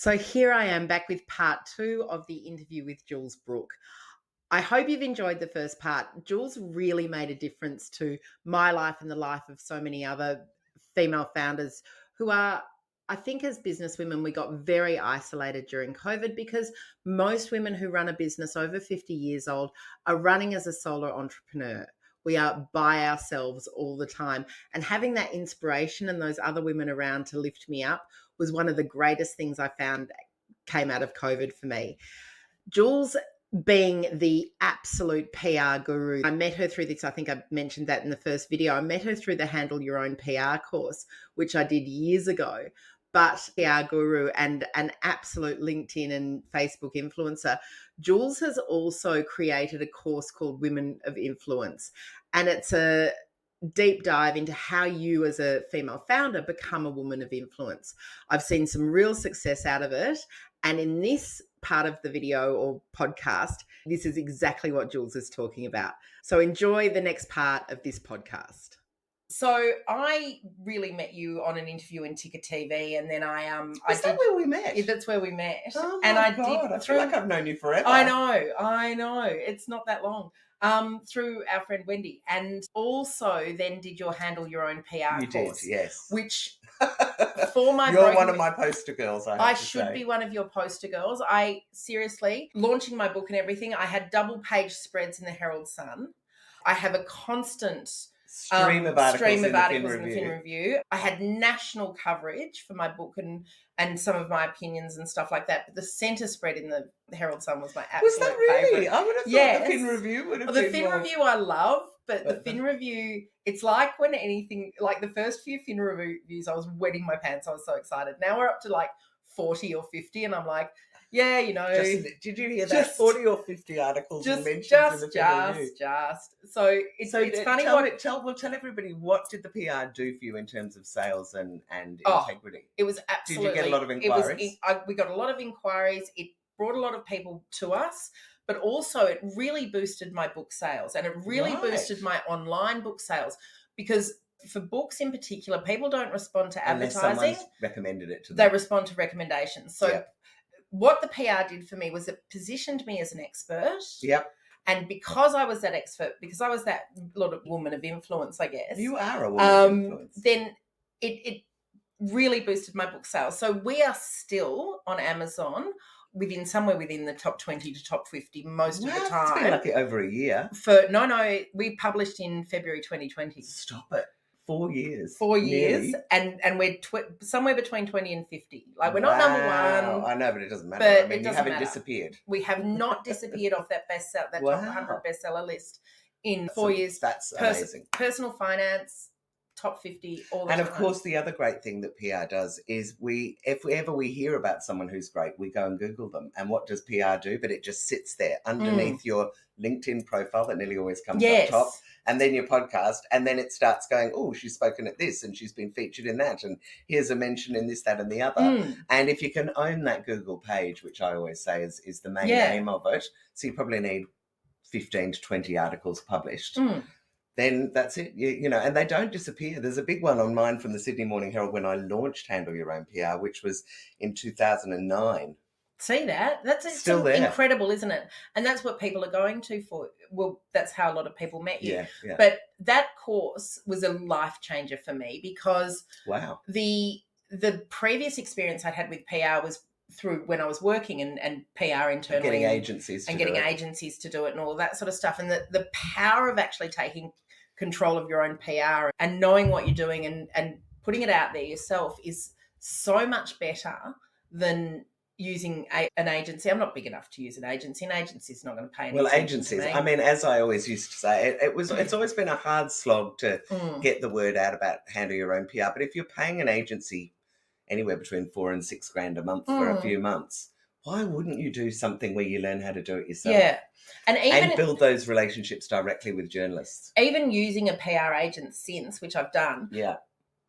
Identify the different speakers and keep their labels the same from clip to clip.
Speaker 1: So here I am back with part 2 of the interview with Jules Brooke. I hope you've enjoyed the first part. Jules really made a difference to my life and the life of so many other female founders who are, I think as businesswomen, we got very isolated during COVID because most women who run a business over 50 years old are running as a solo entrepreneur. We are by ourselves all the time. And having that inspiration and those other women around to lift me up was one of the greatest things I found came out of COVID for me. Jules being the absolute PR guru. I met her through this, I think I mentioned that in the first video. I met her through the Handle Your Own PR course, which I did years ago. But PR guru and an absolute LinkedIn and Facebook influencer, Jules has also created a course called Women of Influence. And it's a deep dive into how you as a female founder become a woman of influence. I've seen some real success out of it. And in this part of the video or podcast, this is exactly what Jules is talking about. So enjoy the next part of this podcast. So I really met you on an interview in Ticker TV, and then
Speaker 2: Is that where we met?
Speaker 1: Yeah, that's where we met.
Speaker 2: Oh
Speaker 1: and
Speaker 2: my God, I feel like I've known you forever.
Speaker 1: I know. It's not that long. Through our friend Wendy, and also then did your Handle Your Own PR
Speaker 2: you
Speaker 1: course.
Speaker 2: Did, yes.
Speaker 1: Which for my
Speaker 2: You're one of my poster girls, I
Speaker 1: should be one of your poster girls. I seriously, launching my book and everything, I had double page spreads in the Herald Sun. I have a constant
Speaker 2: stream of articles in
Speaker 1: the Fin Review. I had national coverage for my book and some of my opinions and stuff like that. But the centre spread in the Herald Sun was my absolute
Speaker 2: favourite. Was that really?
Speaker 1: Favourite.
Speaker 2: I would have thought the Fin Review would have been
Speaker 1: the Fin Review I love, but the Fin Review, it's like when anything, like the first few Fin Reviews, I was wetting my pants. I was so excited. Now we're up to like 40 or 50 and I'm like, yeah, you know.
Speaker 2: Did you hear that? 40 or 50 articles mentioned in the Fin Review.
Speaker 1: So it's funny.
Speaker 2: Tell everybody, what did the PR do for you in terms of sales and integrity?
Speaker 1: It was absolutely.
Speaker 2: Did you get a lot of inquiries?
Speaker 1: We got a lot of inquiries. It brought a lot of people to us, but also it really boosted my book sales and it really boosted my online book sales because for books in particular, people don't respond to advertising.
Speaker 2: Unless someone's recommended it to them.
Speaker 1: They respond to recommendations. So what the PR did for me was it positioned me as an expert.
Speaker 2: Yep.
Speaker 1: And because I was that expert, because I was that lot of woman of influence, I guess.
Speaker 2: You are a woman of influence.
Speaker 1: Then it really boosted my book sales. So we are still on Amazon somewhere within the top 20 to top 50 most of the time.
Speaker 2: It's been like over a year.
Speaker 1: We published in February 2020.
Speaker 2: Stop it. 4 years.
Speaker 1: 4 years. Nearly. And we're somewhere between 20 and 50. Like we're not number one.
Speaker 2: I know, but it doesn't matter.
Speaker 1: But
Speaker 2: you haven't disappeared.
Speaker 1: We have not disappeared off that top 100 bestseller list in 4 years.
Speaker 2: That's amazing.
Speaker 1: Personal finance, top 50 all the time.
Speaker 2: And of course, the other great thing that PR does is if ever we hear about someone who's great, we go and Google them. And what does PR do? But it just sits there underneath your LinkedIn profile that nearly always comes up top. And then your podcast, and then it starts going, oh, she's spoken at this and she's been featured in that, and here's a mention in this, that, and the other. And if you can own that Google page, which I always say is the main aim of it, so you probably need 15 to 20 articles published, then that's it. You know, and they don't disappear. There's a big one on mine from the Sydney Morning Herald when I launched Handle Your Own PR, which was in 2009.
Speaker 1: See that? That's
Speaker 2: still there.
Speaker 1: Incredible, isn't it? And that's what people are going to for. Well, that's how a lot of people met you.
Speaker 2: Yeah.
Speaker 1: But that course was a life changer for me because the previous experience I'd had with PR was through when I was working and PR internally.
Speaker 2: Getting agencies
Speaker 1: to do it and all of that sort of stuff. And the power of actually taking control of your own PR and knowing what you're doing and putting it out there yourself is so much better than using an agency. I'm not big enough to use an agency. An agency is not going to pay any attention to me.
Speaker 2: I mean, as I always used to say, it's always been a hard slog to get the word out about Handle Your Own PR. But if you're paying an agency anywhere between $4,000 and $6,000 a month for a few months, why wouldn't you do something where you learn how to do it yourself?
Speaker 1: Yeah. And
Speaker 2: build those relationships directly with journalists.
Speaker 1: Even using a PR agent since, which I've done.
Speaker 2: Yeah.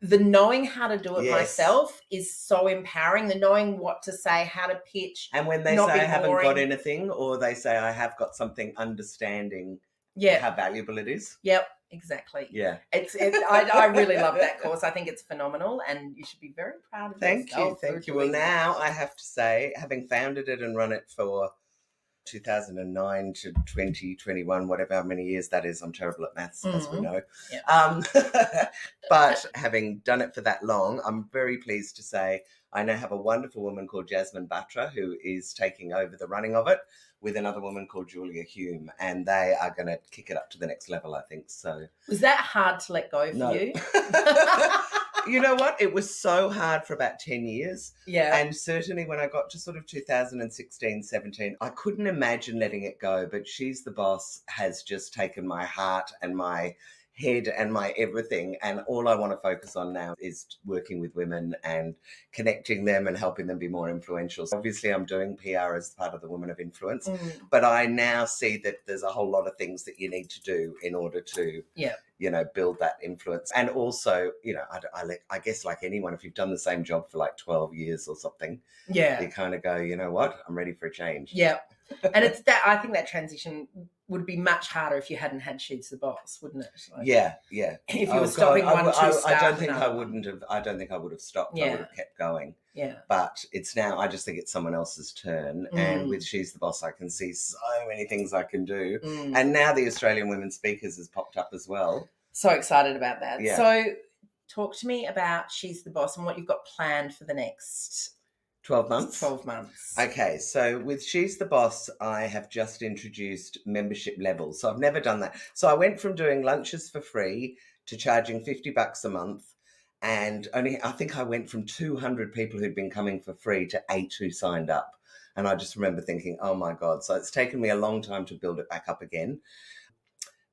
Speaker 1: The knowing how to do it myself is so empowering. The knowing what to say, how to pitch.
Speaker 2: And when they say I haven't got anything, or they say I have got something, understanding how valuable it is.
Speaker 1: Yep. Exactly.
Speaker 2: Yeah.
Speaker 1: I really love that course. I think it's phenomenal, and you should be very proud of yourself.
Speaker 2: Thank you. Well, now I have to say, having founded it and run it for 2009 to 2021, whatever how many years that is. I'm terrible at maths, as we know.
Speaker 1: Yeah.
Speaker 2: But having done it for that long, I'm very pleased to say I now have a wonderful woman called Jasmine Batra who is taking over the running of it with another woman called Julia Hume, and they are going to kick it up to the next level, I think. So
Speaker 1: was that hard to let go for you?
Speaker 2: You know what? It was so hard for about 10 years.
Speaker 1: Yeah.
Speaker 2: And certainly when I got to sort of 2016, 17, I couldn't imagine letting it go. But She's the Boss has just taken my heart and my head and my everything. And all I want to focus on now is working with women and connecting them and helping them be more influential. So obviously, I'm doing PR as part of the Women of Influence. But I now see that there's a whole lot of things that you need to do in order to build that influence. And also, I guess like anyone, if you've done the same job for like 12 years or something, you kind of go, you know what, I'm ready for a change.
Speaker 1: Yeah. And it's that, I think that transition would be much harder if you hadn't had She's the Boss, wouldn't it?
Speaker 2: Like, yeah.
Speaker 1: If you were stopping one,
Speaker 2: I don't think I would have stopped. I would have kept going.
Speaker 1: Yeah.
Speaker 2: But it's now, I just think it's someone else's turn. And with She's the Boss, I can see so many things I can do. And now the Australian Women Speakers has popped up as well.
Speaker 1: So excited about that.
Speaker 2: Yeah.
Speaker 1: So talk to me about She's the Boss and what you've got planned for the next
Speaker 2: 12 months?
Speaker 1: 12 months.
Speaker 2: Okay, so with She's the Boss, I have just introduced membership levels. So I've never done that. So I went from doing lunches for free to charging $50 a month. And I think I went from 200 people who'd been coming for free to 8 who signed up. And I just remember thinking, oh my God. So it's taken me a long time to build it back up again.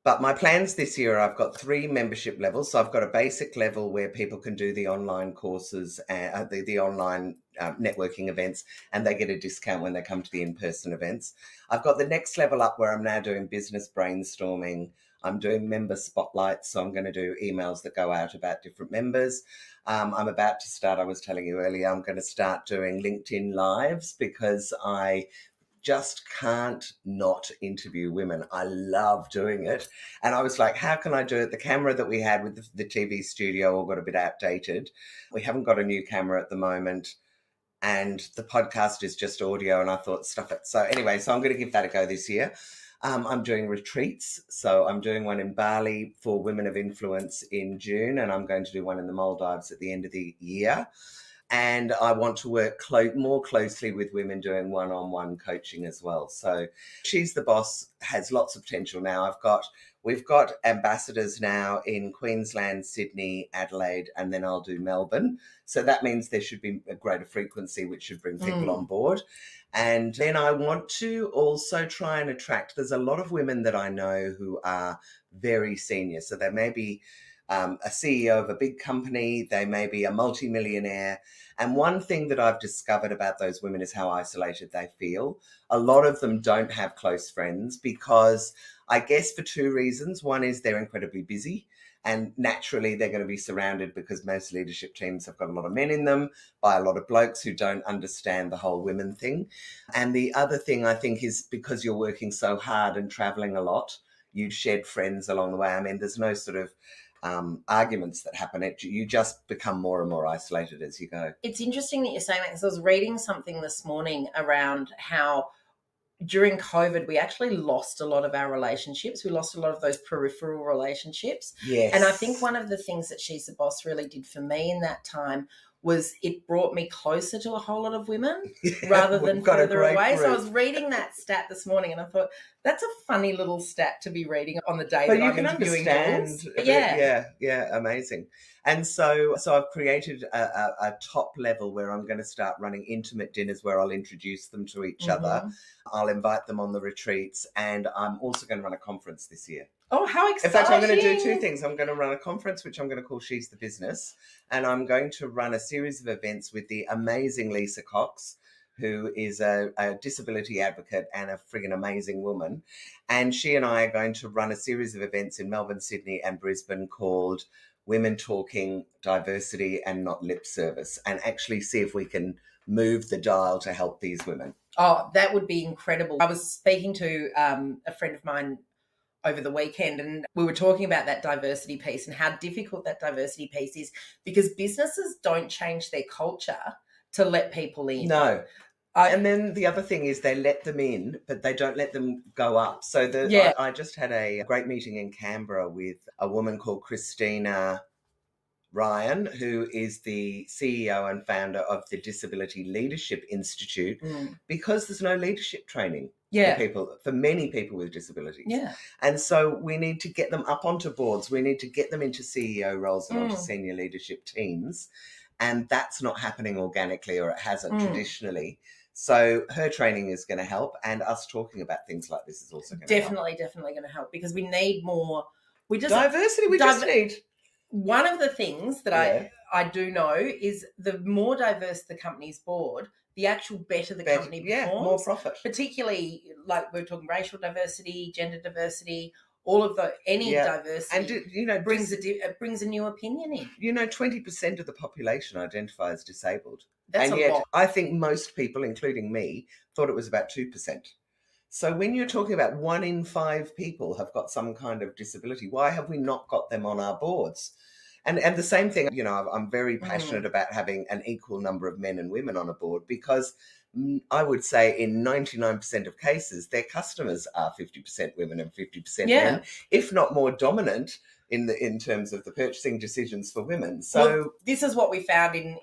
Speaker 2: But my plans this year, I've got 3 membership levels. So I've got a basic level where people can do the online courses, the online networking events, and they get a discount when they come to the in-person events. I've got the next level up where I'm now doing business brainstorming. I'm doing member spotlights. So I'm going to do emails that go out about different members. I'm about to start, I was telling you earlier, I'm going to start doing LinkedIn Lives because I just can't not interview women. I love doing it. And I was like, how can I do it? The camera that we had with the TV studio all got a bit outdated. We haven't got a new camera at the moment. And the podcast is just audio. And I thought, stuff it. So anyway, so I'm going to give that a go this year. I'm doing retreats. So I'm doing one in Bali for Women of Influence in June. And I'm going to do one in the Maldives at the end of the year. And I want to work more closely with women doing one-on-one coaching as well. So She's the Boss has lots of potential now. We've got ambassadors now in Queensland, Sydney, Adelaide, and then I'll do Melbourne. So that means there should be a greater frequency, which should bring people on board. And then I want to also try and attract, there's a lot of women that I know who are very senior. So they may be a CEO of a big company, they may be a multimillionaire. And one thing that I've discovered about those women is how isolated they feel. A lot of them don't have close friends because I guess for 2 reasons. One is they're incredibly busy and naturally they're going to be surrounded because most leadership teams have got a lot of men in them by a lot of blokes who don't understand the whole women thing. And the other thing I think is because you're working so hard and traveling a lot, you shed friends along the way. I mean, there's no sort of arguments that happen. You just become more and more isolated as you go.
Speaker 1: It's interesting that you're saying that because I was reading something this morning around how during COVID, we actually lost a lot of our relationships. We lost a lot of those peripheral relationships.
Speaker 2: Yes.
Speaker 1: And I think one of the things that She's the Boss really did for me in that time was it brought me closer to a whole lot of women rather than further away. So I was reading that stat this morning and I thought, that's a funny little stat to be reading on the day that I'm interviewing Jules.
Speaker 2: Yeah, amazing. And so I've created a top level where I'm going to start running intimate dinners where I'll introduce them to each other. I'll invite them on the retreats, and I'm also going to run a conference this year.
Speaker 1: Oh, how exciting.
Speaker 2: In fact, I'm going to do 2 things. I'm going to run a conference, which I'm going to call She's the Business, and I'm going to run a series of events with the amazing Lisa Cox, who is a disability advocate and a friggin' amazing woman. And she and I are going to run a series of events in Melbourne, Sydney, and Brisbane called Women Talking Diversity and Not Lip Service, and actually see if we can move the dial to help these women.
Speaker 1: Oh, that would be incredible. I was speaking to a friend of mine
Speaker 3: over the weekend, and we were talking about that diversity piece and how difficult that diversity piece is, because businesses don't change their culture to let people in.
Speaker 2: No. And then the other thing is they let them in, but they don't let them go up. So I just had a great meeting in Canberra with a woman called Christina Ryan, who is the CEO and founder of the Disability Leadership Institute, because there's no leadership training for many people with disabilities.
Speaker 3: Yeah.
Speaker 2: And so we need to get them up onto boards. We need to get them into CEO roles and onto senior leadership teams. And that's not happening organically, or it hasn't traditionally. So her training is going to help, and us talking about things like this is also going to help.
Speaker 3: Definitely going to help, because we need more.
Speaker 2: Diversity. We just need.
Speaker 3: One of the things that I do know is the more diverse the company's board, the actual better the company performs.
Speaker 2: More profit.
Speaker 3: Particularly, like we're talking racial diversity, gender diversity, all of diversity, and brings a new opinion in.
Speaker 2: 20% of the population identify as disabled.
Speaker 3: That's
Speaker 2: and
Speaker 3: a
Speaker 2: yet
Speaker 3: lot.
Speaker 2: I think most people, including me, thought it was about 2%. So when you're talking about 1 in 5 people have got some kind of disability, why have we not got them on our boards? And the same thing, I'm very passionate about having an equal number of men and women on a board, because I would say in 99% of cases, their customers are 50% women and 50% men, if not more dominant in terms of the purchasing decisions for women. So
Speaker 3: this is what we found in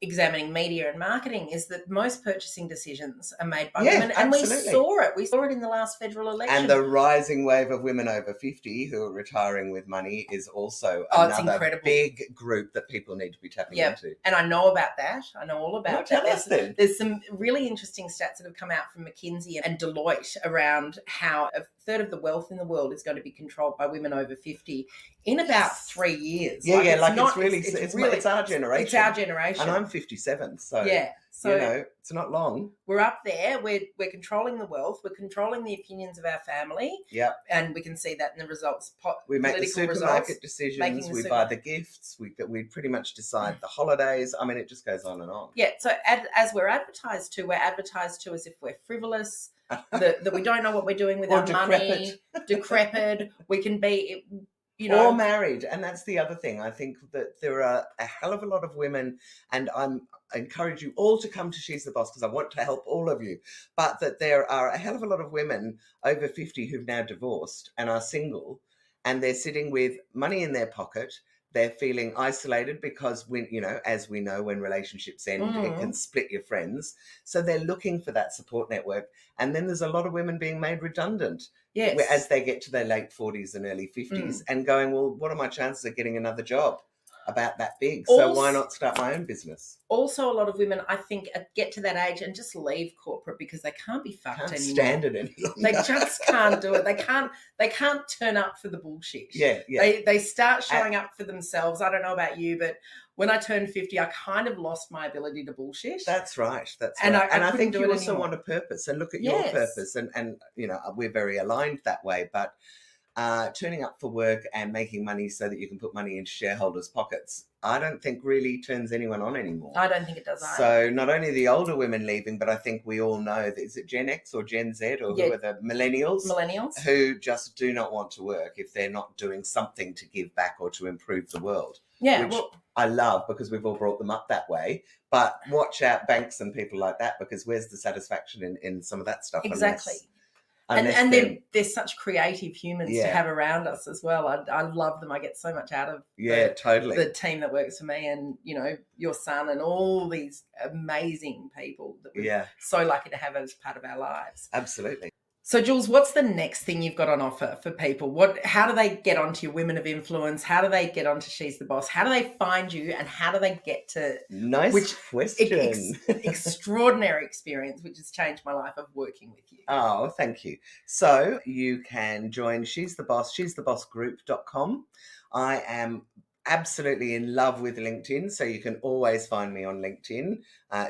Speaker 3: examining media and marketing, is that most purchasing decisions are made by women. And
Speaker 2: absolutely.
Speaker 3: we saw it in the last federal election.
Speaker 2: And the rising wave of women over 50 who are retiring with money is also another big group that people need to be tapping into.
Speaker 3: And I know about that. I know all about that.
Speaker 2: Tell us then.
Speaker 3: There's some really interesting stats that have come out from McKinsey and Deloitte around how a third of the wealth in the world is going to be controlled by women over 50 in about 3 years.
Speaker 2: It's our generation.
Speaker 3: It's our generation.
Speaker 2: And I'm 57, so it's not long.
Speaker 3: We're up there. We're controlling the wealth. We're controlling the opinions of our family.
Speaker 2: Yeah,
Speaker 3: and we can see that in the results.
Speaker 2: We make the supermarket decisions. We buy the gifts. We pretty much decide the holidays. I mean, it just goes on and on.
Speaker 3: Yeah. So as we're advertised to as if we're frivolous, that we don't know what we're doing with our money. Decrepit. We can be.
Speaker 2: Or married. And that's the other thing. I think that there are a hell of a lot of women, and I encourage you all to come to She's the Boss, because I want to help all of you, but that there are a hell of a lot of women over 50 who've now divorced and are single, and they're sitting with money in their pocket. They're feeling isolated because, as we know, when relationships end, it can split your friends. So they're looking for that support network. And then there's a lot of women being made redundant as they get to their late 40s and early 50s and going, well, what are my chances of getting another job about that big? So why not start my own business?
Speaker 3: Also, a lot of women, I think, get to that age and just leave corporate because they can't be fucked anymore.
Speaker 2: Stand it any longer.
Speaker 3: They just can't do it. They can't turn up for the bullshit.
Speaker 2: Yeah.
Speaker 3: They start showing up for themselves. I don't know about you, but when I turned 50, I kind of lost my ability to bullshit.
Speaker 2: That's right. I think you also want a purpose, and look at your purpose. And we're very aligned that way, but turning up for work and making money so that you can put money into shareholders' pockets, I don't think really turns anyone on anymore.
Speaker 3: I don't think it does either.
Speaker 2: So not only the older women leaving, but I think we all know that, is it Gen X or Gen Z or who are the millennials?
Speaker 3: Millennials.
Speaker 2: Who just do not want to work if they're not doing something to give back or to improve the world.
Speaker 3: Yeah,
Speaker 2: which I love, because we've all brought them up that way. But watch out banks and people like that, because where's the satisfaction in some of that stuff?
Speaker 3: Exactly.
Speaker 2: Unless
Speaker 3: and they're such creative humans to have around us as well. I love them. I get so much out of the team that works for me, and your son and all these amazing people that we're so lucky to have as part of our lives.
Speaker 2: Absolutely.
Speaker 3: So, Jules, what's the next thing you've got on offer for people? How do they get onto your Women of Influence? How do they get onto She's the Boss? How do they find you, and how do they get to
Speaker 2: question?
Speaker 3: Extraordinary experience, which has changed my life, of working with you.
Speaker 2: Oh, thank you. So you can join She's the Boss, sthebossgroup.com. I am absolutely in love with LinkedIn, so you can always find me on LinkedIn,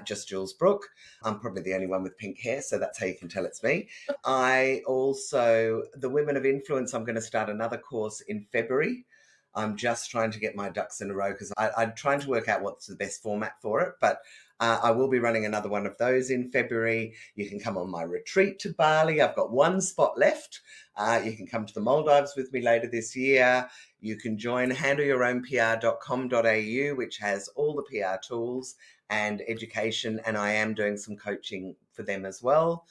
Speaker 2: just Jules Brooke. I'm probably the only one with pink hair, so that's how you can tell it's me. I also, the Women of Influence, I'm going to start another course in February. I'm just trying to get my ducks in a row, because I'm trying to work out what's the best format for it, but I will be running another one of those in February. You can come on my retreat to Bali. I've got one spot left. You can come to the Maldives with me later this year. You can join handleyourownpr.com.au, which has all the PR tools and education, and I am doing some coaching for them as well.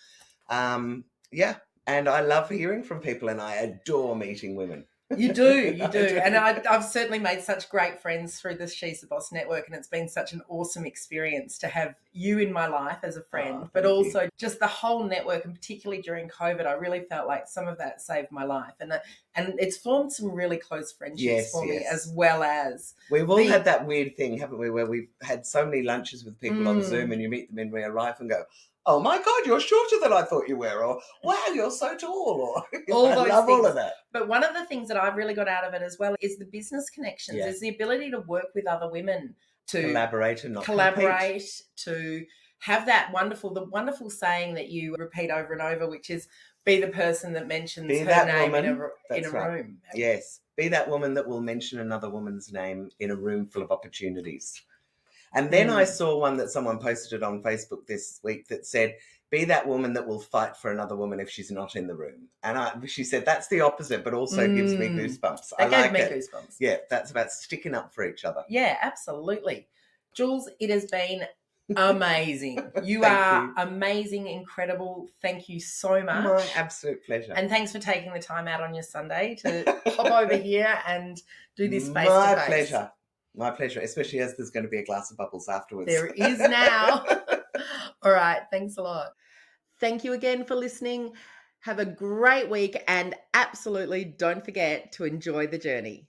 Speaker 2: And I love hearing from people, and I adore meeting women.
Speaker 3: You do. And I've certainly made such great friends through the sTheBoss network, and it's been such an awesome experience to have you in my life as a friend, but also just the whole network, and particularly during COVID, I really felt like some of that saved my life. And it's formed some really close friendships for me, as well as...
Speaker 2: We've all had that weird thing, haven't we, where we've had so many lunches with people on Zoom and you meet them in real life and go, oh my God, you're shorter than I thought you were, or wow, you're so tall, or I love all of that.
Speaker 3: But one of the things that I've really got out of it as well is the business connections, is the ability to work with other women, to
Speaker 2: collaborate and not compete.
Speaker 3: To have that wonderful saying that you repeat over and over, which is be the person that mentions her name in a room.
Speaker 2: Yes, be that woman that will mention another woman's name in a room full of opportunities. And then I saw one that someone posted on Facebook this week that said, be that woman that will fight for another woman if she's not in the room. And she said, that's the opposite, but also gives me goosebumps.
Speaker 3: That gave me goosebumps.
Speaker 2: Yeah, that's about sticking up for each other.
Speaker 3: Yeah, absolutely. Jules, it has been amazing. You are amazing, incredible. Thank you so much.
Speaker 2: My absolute pleasure.
Speaker 3: And thanks for taking the time out on your Sunday to hop over here and do this face-to-face.
Speaker 2: My pleasure, especially as there's going to be a glass of bubbles afterwards.
Speaker 3: There is now. All right. Thanks a lot.
Speaker 1: Thank you again for listening. Have a great week, and absolutely don't forget to enjoy the journey.